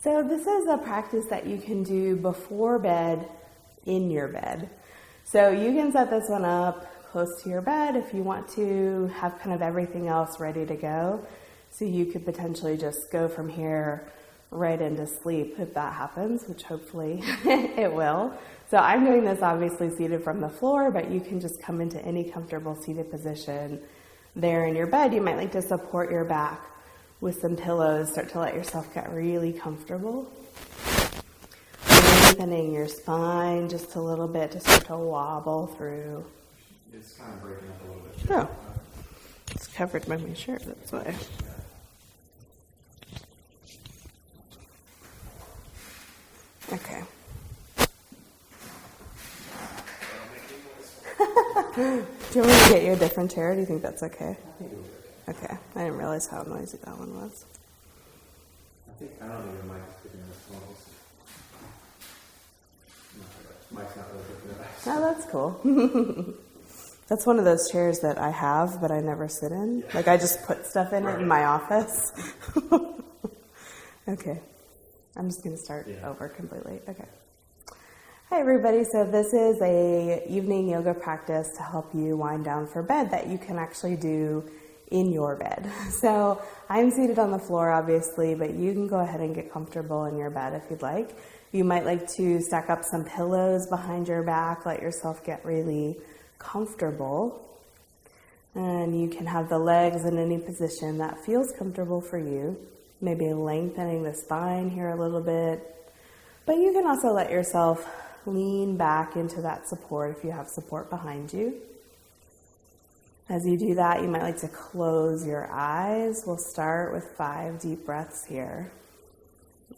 So this is a practice that you can do before bed in your bed. So you can set this one up close to your bed if you want to have kind of everything else ready to go. So you could potentially just go from here right into sleep if that happens, which hopefully it will. So I'm doing this obviously seated from the floor, but you can just come into any comfortable seated position there in your bed. You might like to support your back with some pillows, start to let yourself get really comfortable. Lengthening your spine just a little bit to start to wobble through. It's kind of breaking up a little bit. Oh, it's covered by my shirt, that's why. Okay. Do you want me to get you a different chair? Do you think that's okay? I think it was okay. Okay. I didn't realize how noisy that one was. I don't think your mic is picking up noise. Mic's not really picking up. Oh, that's cool. That's one of those chairs that I have, but I never sit in. Yeah. Like I just put stuff in it in my office. Okay. I'm just going to start over completely. Okay. Hi everybody, so this is a evening yoga practice to help you wind down for bed that you can actually do in your bed. So I'm seated on the floor obviously, but you can go ahead and get comfortable in your bed if you'd like. You might like to stack up some pillows behind your back, let yourself get really comfortable. And you can have the legs in any position that feels comfortable for you. Maybe lengthening the spine here a little bit. But you can also let yourself lean back into that support if you have support behind you. As you do that, you might like to close your eyes. We'll start with 5 deep breaths here.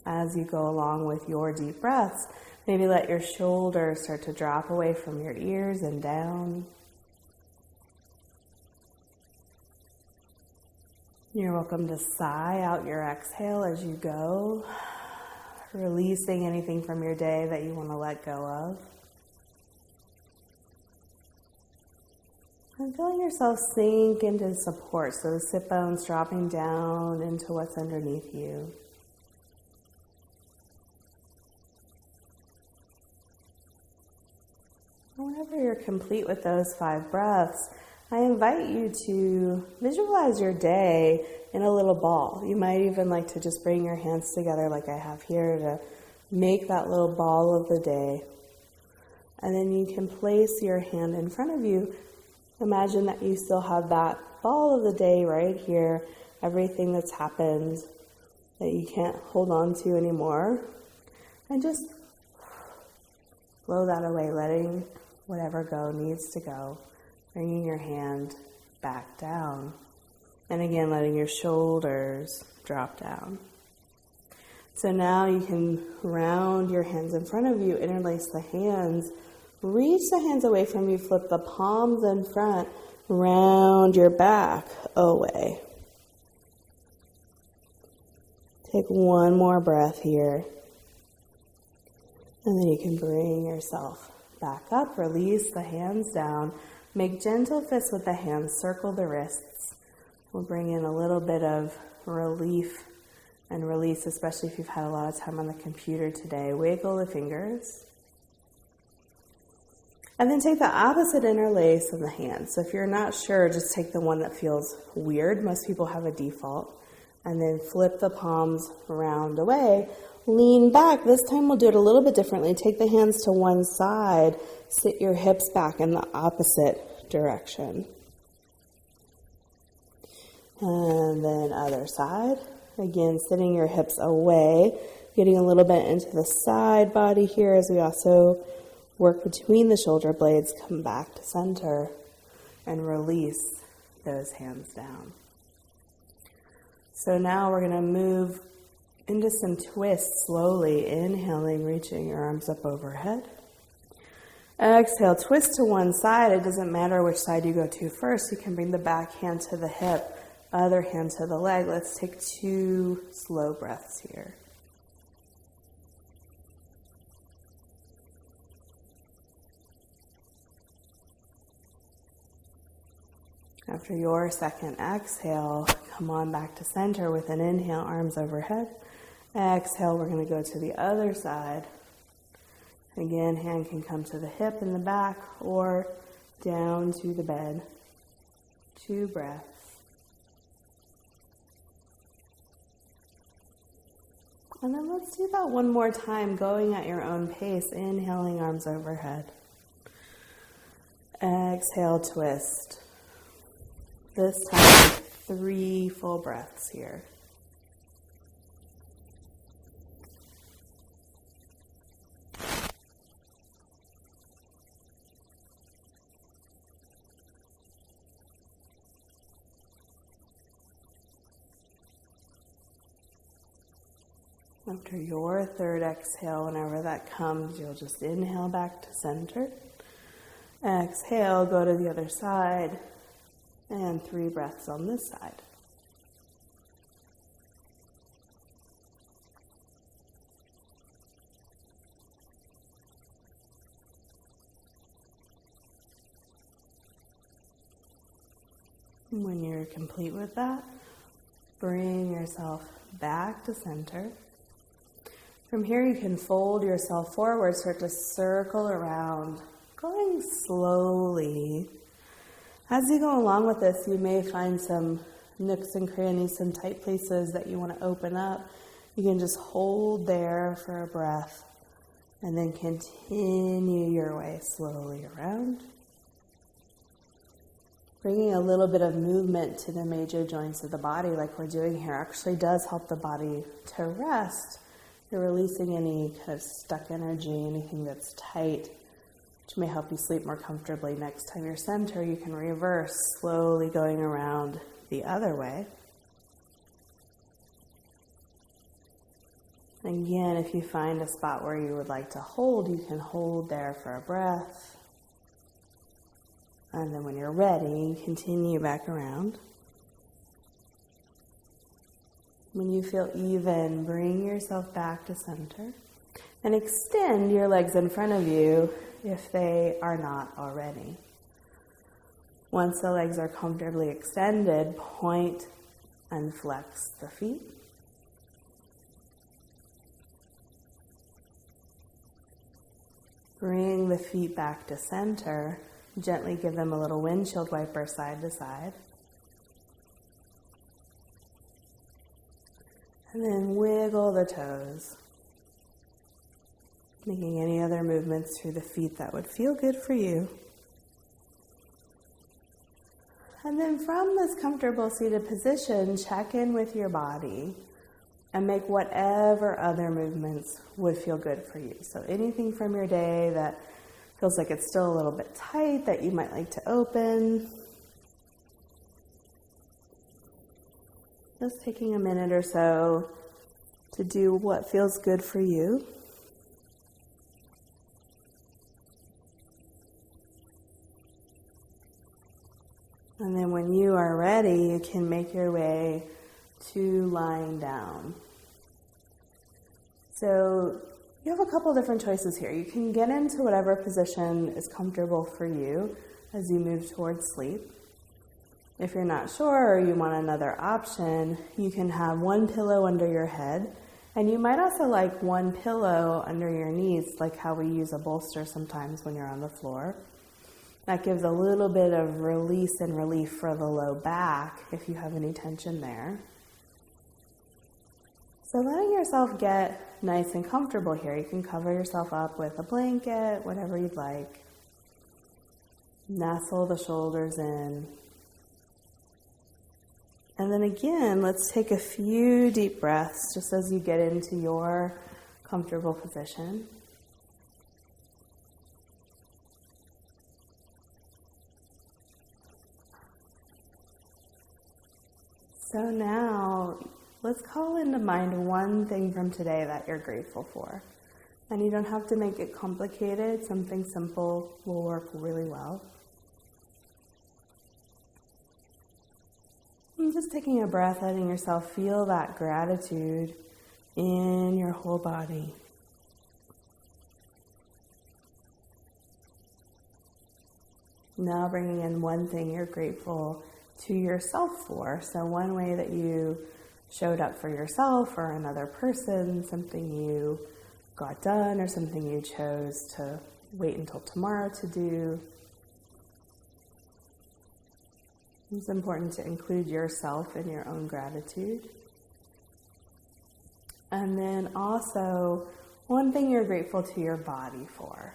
As you go along with your deep breaths, maybe let your shoulders start to drop away from your ears and down. You're welcome to sigh out your exhale as you go, releasing anything from your day that you want to let go of. And feeling yourself sink into support, so the sit bones dropping down into what's underneath you. Whenever you're complete with those 5 breaths, I invite you to visualize your day in a little ball. You might even like to just bring your hands together like I have here to make that little ball of the day. And then you can place your hand in front of you. Imagine that you still have that ball of the day right here, everything that's happened that you can't hold on to anymore. And just blow that away, letting whatever go needs to go. Bringing your hand back down. And again, letting your shoulders drop down. So now you can round your hands in front of you, interlace the hands, reach the hands away from you, flip the palms in front, round your back away. Take one more breath here. And then you can bring yourself back up, release the hands down. Make gentle fists with the hands, circle the wrists. We'll bring in a little bit of relief and release, especially if you've had a lot of time on the computer today. Wiggle the fingers. And then take the opposite interlace of the hands. So if you're not sure, just take the one that feels weird. Most people have a default. And then flip the palms round away. Lean back. This time we'll do it a little bit differently. Take the hands to one side. Sit your hips back in the opposite direction. And then other side. Again, sitting your hips away. Getting a little bit into the side body here as we also work between the shoulder blades. Come back to center and release those hands down. So now we're going to move into some twists slowly. Inhaling, reaching your arms up overhead. Exhale, twist to one side. It doesn't matter which side you go to first. You can bring the back hand to the hip, other hand to the leg. Let's take 2 slow breaths here. After your second exhale, come on back to center with an inhale, arms overhead. Exhale, we're going to go to the other side. Again, hand can come to the hip in the back or down to the bed. 2 breaths. And then let's do that one more time, going at your own pace, inhaling, arms overhead. Exhale, twist. This time, 3 full breaths here. After your 3rd exhale, whenever that comes, you'll just inhale back to center. Exhale, go to the other side, and 3 breaths on this side. When you're complete with that, bring yourself back to center. From here, you can fold yourself forward, start to circle around, going slowly. As you go along with this, you may find some nooks and crannies, some tight places that you want to open up. You can just hold there for a breath and then continue your way slowly around. Bringing a little bit of movement to the major joints of the body like we're doing here actually does help the body to rest. You're releasing any kind of stuck energy, anything that's tight, which may help you sleep more comfortably. Next time you're center, you can reverse, slowly going around the other way. Again, if you find a spot where you would like to hold, you can hold there for a breath. And then when you're ready, continue back around. When you feel even, bring yourself back to center and extend your legs in front of you if they are not already. Once the legs are comfortably extended, point and flex the feet. Bring the feet back to center. Gently give them a little windshield wiper side to side. And then wiggle the toes. Making any other movements through the feet that would feel good for you. And then from this comfortable seated position, check in with your body and make whatever other movements would feel good for you. So anything from your day that feels like it's still a little bit tight that you might like to open. Just taking a minute or so to do what feels good for you. And then when you are ready, you can make your way to lying down. So you have a couple different choices here. You can get into whatever position is comfortable for you as you move towards sleep. If you're not sure or you want another option, you can have one pillow under your head, and you might also like one pillow under your knees, like how we use a bolster sometimes when you're on the floor. That gives a little bit of release and relief for the low back if you have any tension there. So letting yourself get nice and comfortable here. You can cover yourself up with a blanket, whatever you'd like. Nestle the shoulders in. And then again, let's take a few deep breaths just as you get into your comfortable position. So now, let's call into mind one thing from today that you're grateful for. And you don't have to make it complicated. Something simple will work really well. And just taking a breath, letting yourself feel that gratitude in your whole body. Now bringing in one thing you're grateful to yourself for. So one way that you showed up for yourself or another person, something you got done or something you chose to wait until tomorrow to do. It's important to include yourself in your own gratitude. And then also, one thing you're grateful to your body for.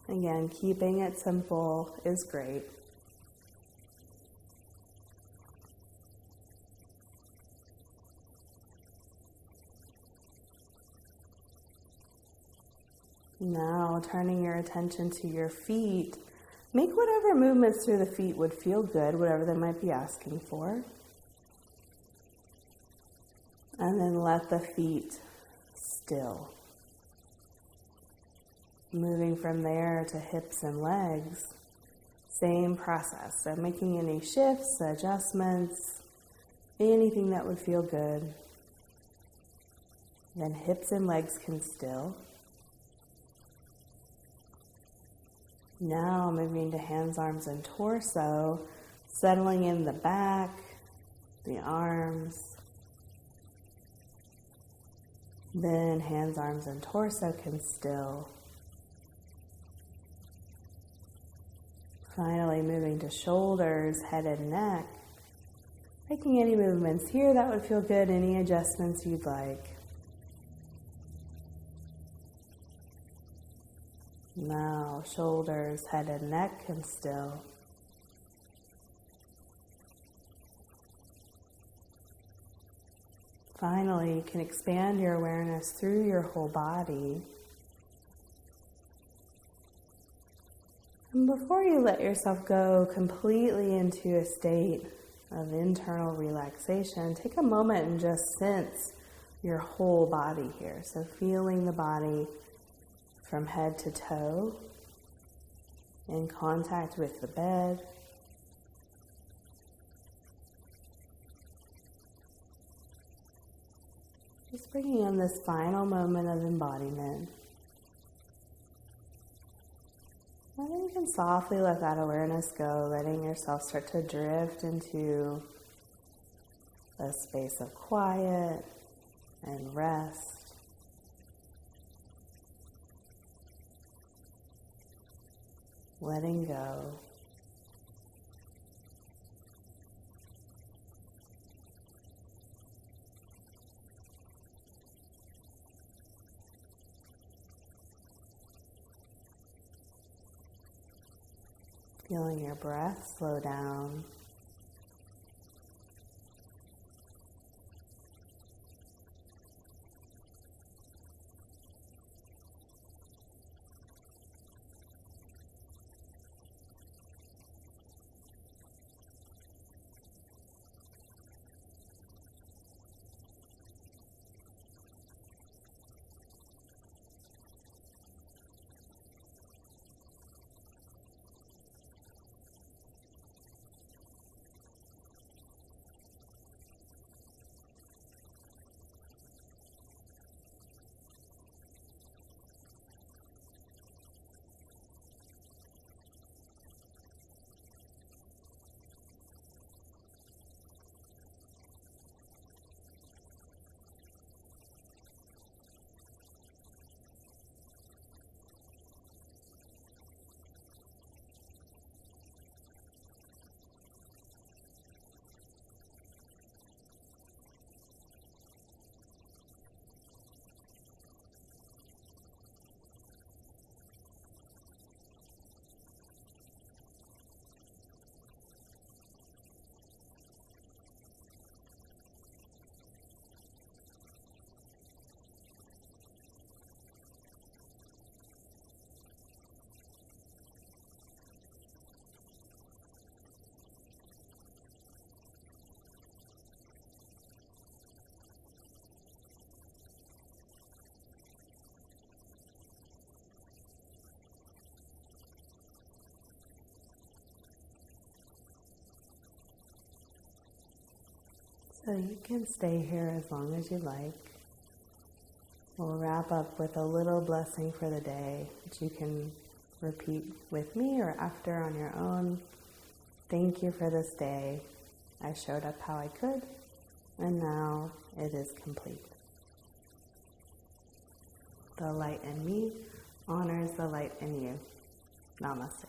Again, keeping it simple is great. Now, turning your attention to your feet, make whatever movements through the feet would feel good, whatever they might be asking for. And then let the feet still. Moving from there to hips and legs, same process. So making any shifts, adjustments, anything that would feel good. Then hips and legs can still. Now moving to hands, arms, and torso, settling in the back, the arms. Then hands, arms, and torso can still. Finally moving to shoulders, head, and neck. Making any movements here that would feel good, any adjustments you'd like. Now, shoulders, head, and neck can still. Finally, you can expand your awareness through your whole body. And before you let yourself go completely into a state of internal relaxation, take a moment and just sense your whole body here. So feeling the body from head to toe, in contact with the bed. Just bringing in this final moment of embodiment. And then you can softly let that awareness go, letting yourself start to drift into a space of quiet and rest. Letting go. Feeling your breath slow down. So you can stay here as long as you like. We'll wrap up with a little blessing for the day, which you can repeat with me or after on your own. Thank you for this day. I showed up how I could. And now it is complete. The light in me honors the light in you. Namaste.